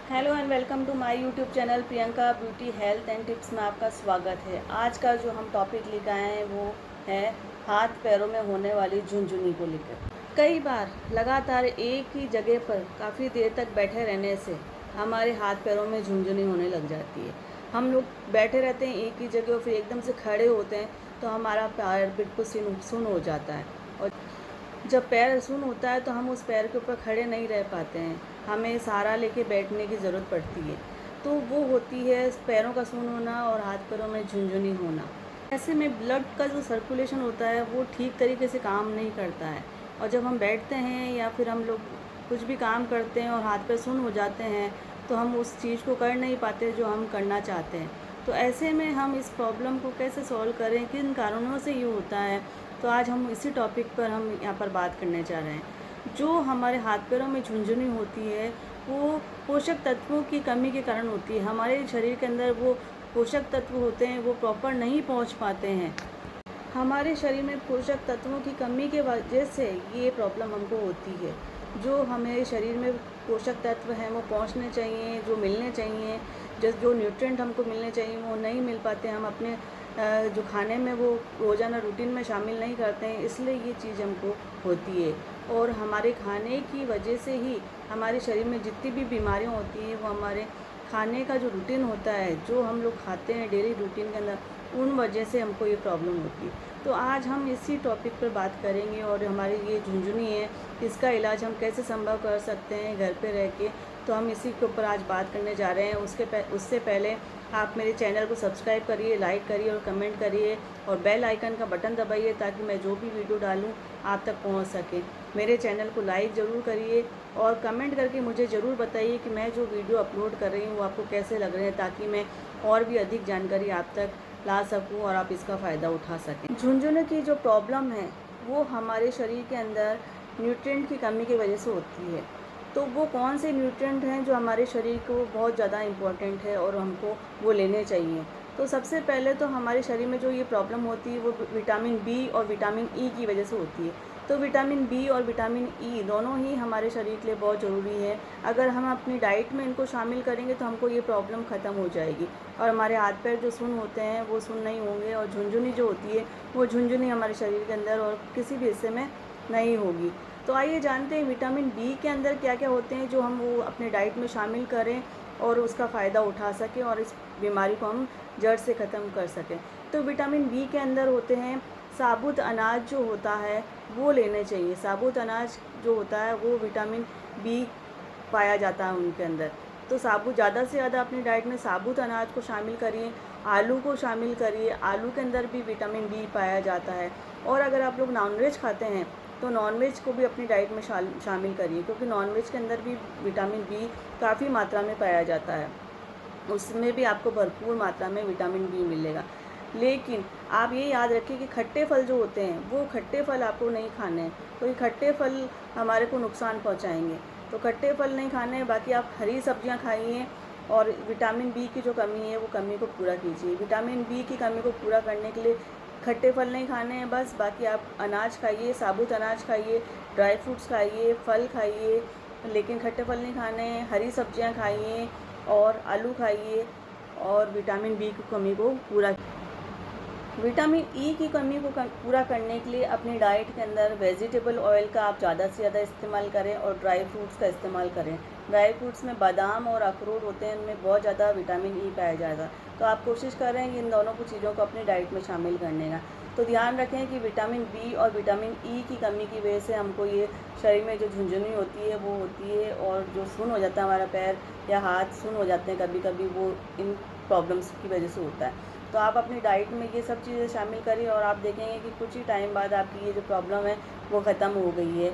Hello and welcome to my YouTube channel Priyanka beauty health and tips में आपका स्वागत है। आज का जो हम टॉपिक लेकर आए हैं वो है हाथ पैरों में होने वाली झुनझुनी को लेकर। कई बार लगातार एक ही जगह पर काफ़ी देर तक बैठे रहने से हमारे हाथ पैरों में झुनझुनी होने लग जाती है। हम लोग बैठे रहते हैं एक ही जगह, फिर एकदम से खड़े होते हैं तो हमारा पैर बिल्कुल सुन हो जाता है। और जब पैर सुन होता है तो हम उस पैर के ऊपर खड़े नहीं रह पाते हैं, हमें सहारा लेके बैठने की ज़रूरत पड़ती है। तो वो होती है पैरों का सुन होना और हाथ पैरों में झुनझुनी होना। ऐसे में ब्लड का जो सर्कुलेशन होता है वो ठीक तरीके से काम नहीं करता है, और जब हम बैठते हैं या फिर हम लोग कुछ भी काम करते हैं और हाथ पैर सुन हो जाते हैं तो हम उस चीज़ को कर नहीं पाते जो हम करना चाहते हैं। तो ऐसे में हम इस प्रॉब्लम को कैसे सॉल्व करें, किन कारणों से ये होता है, तो आज हम इसी टॉपिक पर हम यहाँ पर बात करने जा रहे हैं। जो हमारे हाथ पैरों में झुनझुनी होती है वो पोषक तत्वों की कमी के कारण होती है। हमारे शरीर के अंदर वो पोषक तत्व होते हैं वो प्रॉपर नहीं पहुँच पाते हैं। हमारे शरीर में पोषक तत्वों की कमी के वजह से ये प्रॉब्लम हमको होती है। जो हमें शरीर में पोषक तत्व हैं वो पहुंचने चाहिए, जो मिलने चाहिए, जो न्यूट्रिएंट हमको मिलने चाहिए वो नहीं मिल पाते। हम अपने जो खाने में वो रोज़ाना रूटीन में शामिल नहीं करते हैं, इसलिए ये चीज़ हमको होती है। और हमारे खाने की वजह से ही हमारे शरीर में जितनी भी बीमारियाँ होती हैं वो हमारे खाने का जो रूटीन होता है, जो हम लोग खाते हैं डेली रूटीन के अंदर, उन वजह से हमको ये प्रॉब्लम होती है। तो आज हम इसी टॉपिक पर बात करेंगे और हमारी ये झुनझुनी है इसका इलाज हम कैसे संभव कर सकते हैं घर पे रह के, तो हम इसी के ऊपर आज बात करने जा रहे हैं। उससे पहले आप मेरे चैनल को सब्सक्राइब करिए, लाइक करिए और कमेंट करिए और बेल आइकन का बटन दबाइए ताकि मैं जो भी वीडियो डालूँ आप तक पहुँच सके। मेरे चैनल को लाइक ज़रूर करिए और कमेंट करके मुझे ज़रूर बताइए कि मैं जो वीडियो अपलोड कर रही हूँ वो आपको कैसे लग रहे हैं, ताकि मैं और भी अधिक जानकारी आप तक ला सकूं और आप इसका फ़ायदा उठा सकें। झुनझुने की जो प्रॉब्लम है वो हमारे शरीर के अंदर न्यूट्रिएंट की कमी की वजह से होती है। तो वो कौन से न्यूट्रिएंट हैं जो हमारे शरीर को बहुत ज़्यादा इम्पोर्टेंट है और हमको वो लेने चाहिए। तो सबसे पहले तो हमारे शरीर में जो ये प्रॉब्लम होती है वो विटामिन बी और विटामिन ई की वजह से होती है। तो विटामिन बी और विटामिन ई दोनों ही हमारे शरीर के लिए बहुत ज़रूरी है। अगर हम अपनी डाइट में इनको शामिल करेंगे तो हमको ये प्रॉब्लम ख़त्म हो जाएगी और हमारे हाथ पैर जो सुन्न होते हैं वो सुन्न नहीं होंगे, और झुनझुनी जो होती है वो झुनझुनी हमारे शरीर के अंदर और किसी भी हिस्से में नहीं होगी। तो आइए जानते हैं विटामिन बी के अंदर क्या क्या होते हैं जो हम वो अपने डाइट में शामिल करें और उसका फ़ायदा उठा सकें और इस बीमारी को हम जड़ से ख़त्म कर सकें। तो विटामिन बी के अंदर होते हैं साबुत अनाज जो होता है वो लेने चाहिए। साबुत अनाज जो होता है वो विटामिन बी पाया जाता है उनके अंदर। तो साबुत ज़्यादा से ज़्यादा अपनी डाइट में साबुत अनाज को शामिल करिए, आलू को शामिल करिए। आलू के अंदर भी विटामिन बी पाया जाता है। और अगर आप लोग नॉनवेज खाते हैं तो नॉनवेज को भी अपनी डाइट में शामिल करिए, क्योंकि नॉनवेज के अंदर भी विटामिन बी काफ़ी मात्रा में पाया जाता है। उसमें भी आपको भरपूर मात्रा में विटामिन बी मिलेगा। लेकिन आप ये याद रखिए कि खट्टे फल जो होते हैं वो खट्टे फल आपको नहीं खाने हैं, क्योंकि खट्टे फल हमारे को नुकसान पहुंचाएंगे। तो खट्टे फल नहीं खाने हैं। बाकी आप हरी सब्जियां खाइए और विटामिन बी की जो कमी है वो कमी को पूरा कीजिए। विटामिन बी की कमी को पूरा करने के लिए खट्टे फल नहीं खाने हैं बस, बाकी आप अनाज खाइए, साबुत अनाज खाइए, ड्राई फ्रूट्स खाइए, फल खाइए, लेकिन खट्टे फल नहीं खाने हैं। हरी सब्जियां खाइए और आलू खाइए और विटामिन बी की कमी को पूरा। विटामिन ई की कमी को पूरा करने के लिए अपनी डाइट के अंदर वेजिटेबल ऑयल का आप ज़्यादा से ज़्यादा इस्तेमाल करें और ड्राई फ्रूट्स का इस्तेमाल करें। ड्राई फ्रूट्स में बादाम और अखरोट होते हैं, इनमें बहुत ज़्यादा विटामिन ई पाया जाएगा। तो आप कोशिश करें कि इन दोनों को चीज़ों को अपनी डाइट में शामिल करने का। तो ध्यान रखें कि विटामिन बी और विटामिन ई की कमी की वजह से हमको ये शरीर में जो झुनझुनी होती है वो होती है, और जो सुन्न हो जाता है हमारा पैर या हाथ सुन्न हो जाते हैं कभी कभी, वो इन प्रॉब्लम्स की वजह से होता है। तो आप अपनी डाइट में ये सब चीज़ें शामिल करिए और आप देखेंगे कि कुछ ही टाइम बाद आपकी ये जो प्रॉब्लम है वो ख़त्म हो गई है।